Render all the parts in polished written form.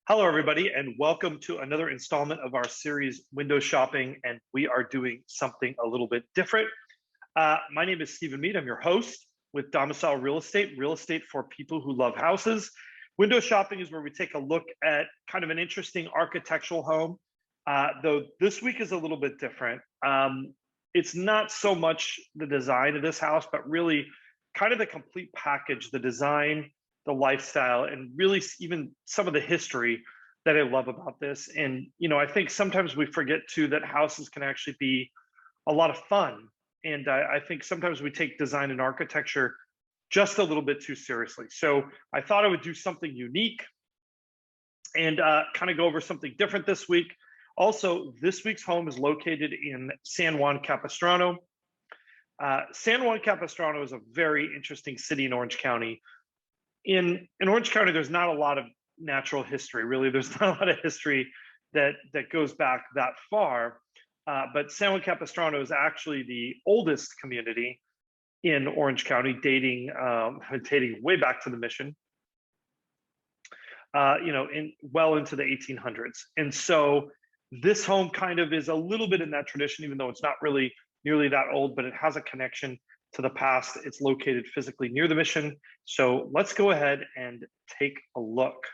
Hello, everybody, and welcome to another installment of our series, Window Shopping, and we are doing something a little bit different. My name is Stephen Meade. I'm your host with Domicile Real Estate for people who love houses. Window shopping is where we take a look at kind of an interesting architectural home, though this week is a little bit different. It's not so much the design of this house, but really kind of the complete package, the design, the lifestyle, and really even some of the history that I love about this. And, I think sometimes we forget too that houses can actually be a lot of fun. And I think sometimes we take design and architecture just a little bit too seriously. So I thought I would do something unique and kind of go over something different this week. Also, this week's home is located in San Juan Capistrano. San Juan Capistrano is a very interesting city in Orange County. In Orange County, there's not a lot of natural history, really. There's not a lot of history that goes back that far. But San Juan Capistrano is actually the oldest community in Orange County, dating way back to the Mission, well into the 1800s. And so this home kind of is a little bit in that tradition, even though it's not really nearly that old, but it has a connection to the past. It's located physically near the Mission. So let's go ahead and take a look.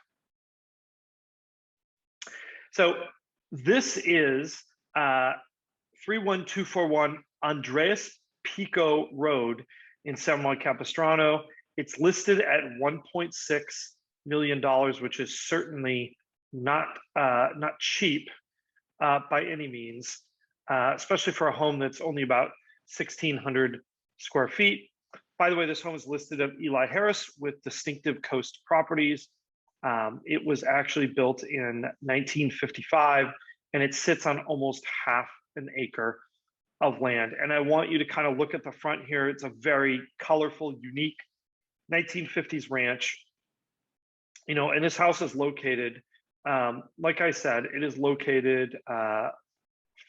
So this is 31241 Andres Pico Road in San Juan Capistrano. It's listed at $1.6 million, which is certainly not cheap by any means, especially for a home that's only about 1,600 square feet. By the way, this home is listed of Elly Harris with Distinctive Coast Properties. It was actually built in 1955, and it sits on almost half an acre of land. And I want you to kind of look at the front here. It's a very colorful, unique 1950s ranch. And this house is located, like I said, it is located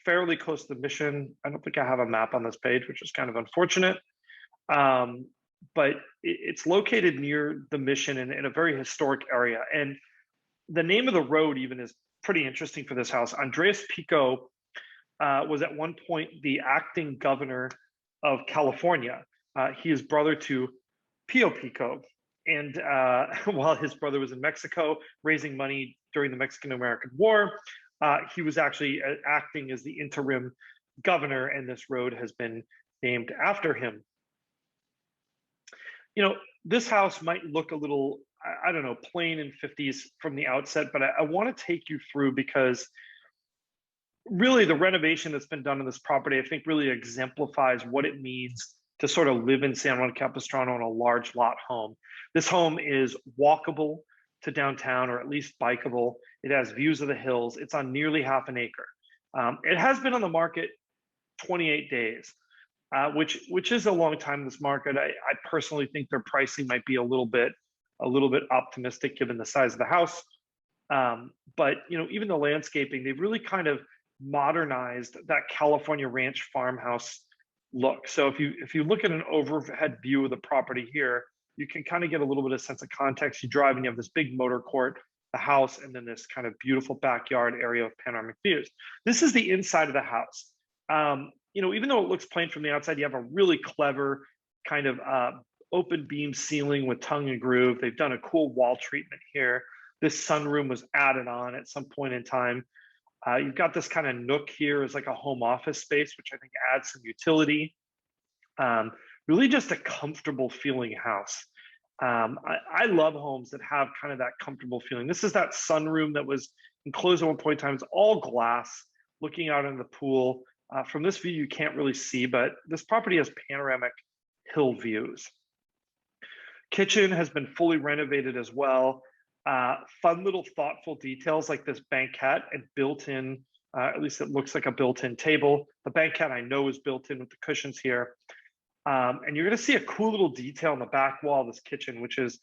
fairly close to the Mission. I don't think I have a map on this page, which is kind of unfortunate. But it's located near the Mission in a very historic area. And the name of the road even is pretty interesting for this house. Andres Pico was at one point the acting governor of California. He is brother to Pio Pico. And while his brother was in Mexico raising money during the Mexican-American War, he was actually acting as the interim governor, and this road has been named after him. This house might look a little, I don't know, plain and 50s from the outset, but I want to take you through because really the renovation that's been done on this property, I think really exemplifies what it means to sort of live in San Juan Capistrano in a large lot home. This home is walkable to downtown, or at least bikeable. It has views of the hills. It's on nearly half an acre. It has been on the market 28 days, which is a long time in this market. I personally think their pricing might be a little bit optimistic given the size of the house. But even the landscaping, they've really kind of modernized that California ranch farmhouse look. So if you look at an overhead view of the property here, you can kind of get a little bit of sense of context. You drive and you have this big motor court, the house, and then this kind of beautiful backyard area of panoramic views. This is the inside of the house. Even though it looks plain from the outside, you have a really clever kind of open beam ceiling with tongue and groove. They've done a cool wall treatment here. This sunroom was added on at some point in time. You've got this kind of nook here as like a home office space, which I think adds some utility. Really just a comfortable feeling house. I love homes that have kind of that comfortable feeling. This is that sunroom that was enclosed at one point in time. It's all glass, looking out on the pool. From this view, you can't really see, but this property has panoramic hill views. Kitchen has been fully renovated as well. Fun little thoughtful details like this banquette and built-in, at least it looks like a built-in table. The banquette I know is built in with the cushions here. And you're going to see a cool little detail in the back wall of this kitchen, which is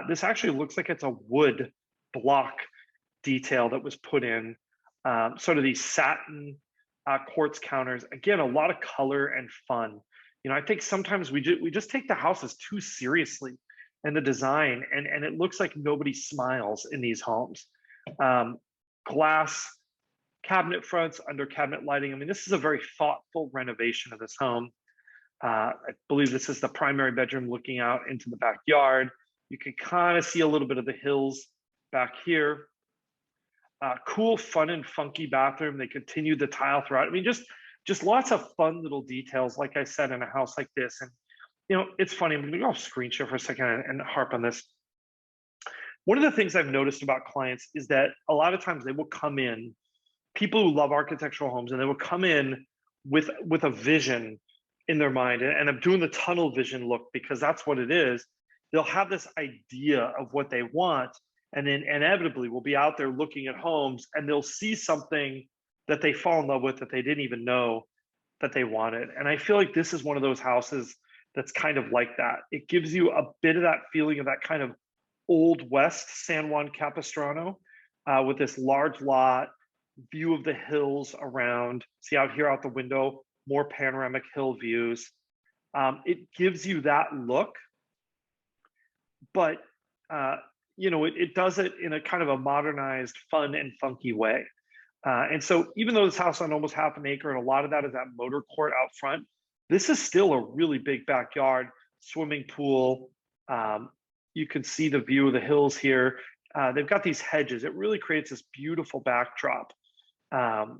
this actually looks like it's a wood block detail that was put in, sort of these satin quartz counters. Again, a lot of color and fun. I think sometimes we just take the houses too seriously and the design, and it looks like nobody smiles in these homes. Glass cabinet fronts, under cabinet lighting. I mean, this is a very thoughtful renovation of this home. I believe this is the primary bedroom looking out into the backyard. You can kind of see a little bit of the hills back here. Cool, fun, and funky bathroom. They continued the tile throughout. I mean, just lots of fun little details, like I said, in a house like this. And it's funny. I'm going to go off screen share for a second and harp on this. One of the things I've noticed about clients is that a lot of times they will come in, people who love architectural homes, and they will come in with a vision in their mind. And I'm doing the tunnel vision look because that's what it is. They'll have this idea of what they want, and then inevitably we'll be out there looking at homes and they'll see something that they fall in love with that they didn't even know that they wanted. And I feel like this is one of those houses that's kind of like that. It gives you a bit of that feeling of that kind of Old West San Juan Capistrano with this large lot, view of the hills around. See out here out the window, more panoramic hill views. It gives you that look, but it does it in a kind of a modernized, fun and funky way. And so even though this house on almost half an acre, and a lot of that is that motor court out front, this is still a really big backyard, swimming pool. You can see the view of the hills here. They've got these hedges. It really creates this beautiful backdrop. And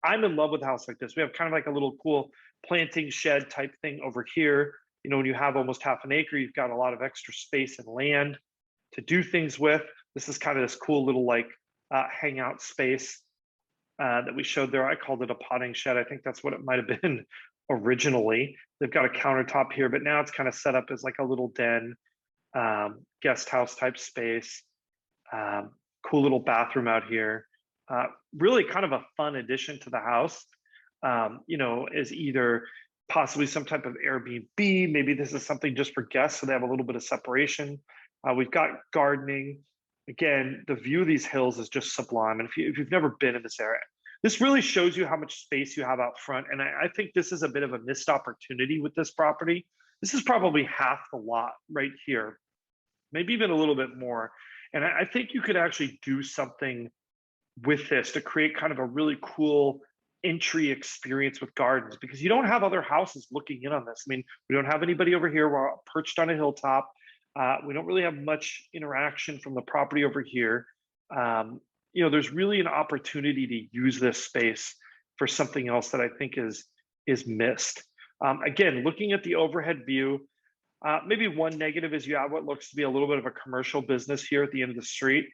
I'm in love with a house like this. We have kind of like a little cool planting shed type thing over here. When you have almost half an acre, you've got a lot of extra space and land to do things with. This is kind of this cool little like hangout space that we showed there. I called it a potting shed. I think that's what it might have been originally. They've got a countertop here, but now it's kind of set up as like a little den, guest house type space. Cool little bathroom out here. Really kind of a fun addition to the house. Is either possibly some type of Airbnb. Maybe this is something just for guests, so they have a little bit of separation. We've got gardening. Again, the view of these hills is just sublime. And if you've never been in this area, this really shows you how much space you have out front. And I think this is a bit of a missed opportunity with this property. This is probably half the lot right here, maybe even a little bit more. And I think you could actually do something with this to create kind of a really cool entry experience with gardens, because you don't have other houses looking in on this. I mean, we don't have anybody over here. We're perched on a hilltop. We don't really have much interaction from the property over here. There's really an opportunity to use this space for something else that I think is missed. Again, looking at the overhead view, maybe one negative is you have what looks to be a little bit of a commercial business here at the end of the street.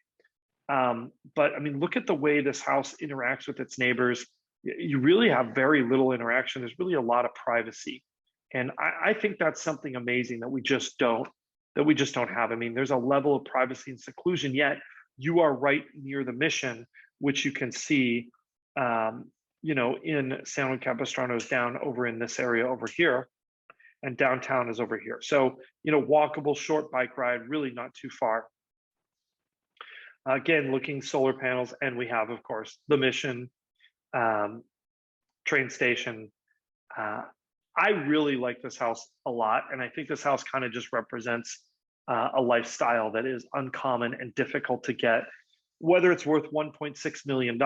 But I mean, look at the way this house interacts with its neighbors. You really have very little interaction. There's really a lot of privacy. And I think that's something amazing that we just don't have. I mean, there's a level of privacy and seclusion, yet you are right near the Mission, which you can see, in San Juan Capistrano is down over in this area over here, and downtown is over here. So, walkable short bike ride, really not too far. Again, looking solar panels, and we have, of course, the Mission, train station. I really like this house a lot, and I think this house kind of just represents a lifestyle that is uncommon and difficult to get. Whether it's worth $1.6 million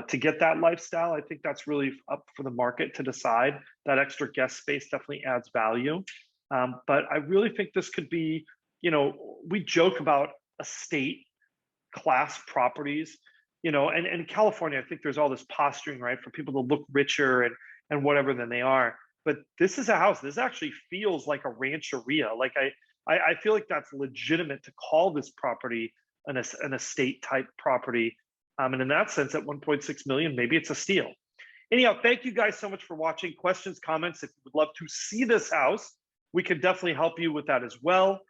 to get that lifestyle, I think that's really up for the market to decide. That extra guest space definitely adds value. But I really think this could be, we joke about estate class properties, and in California, I think there's all this posturing, right, for people to look richer and whatever than they are. But this is a house. This actually feels like a rancheria. Like I feel like that's legitimate to call this property an estate type property. And in that sense, at 1.6 million, maybe it's a steal. Anyhow, thank you guys so much for watching. Questions, comments. If you would love to see this house, we can definitely help you with that as well.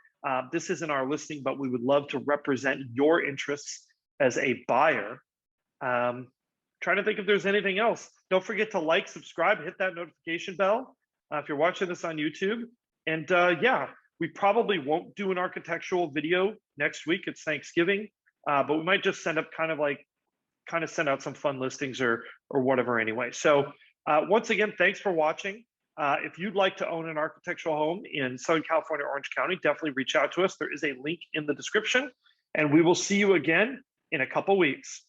This isn't our listing, but we would love to represent your interests as a buyer. Trying to think if there's anything else. Don't forget to like, subscribe, hit that notification bell if you're watching this on YouTube. And yeah, we probably won't do an architectural video next week. It's Thanksgiving, but we might just send out some fun listings or whatever anyway. So once again, thanks for watching. If you'd like to own an architectural home in Southern California, Orange County, definitely reach out to us. There is a link in the description. And we will see you again in a couple weeks.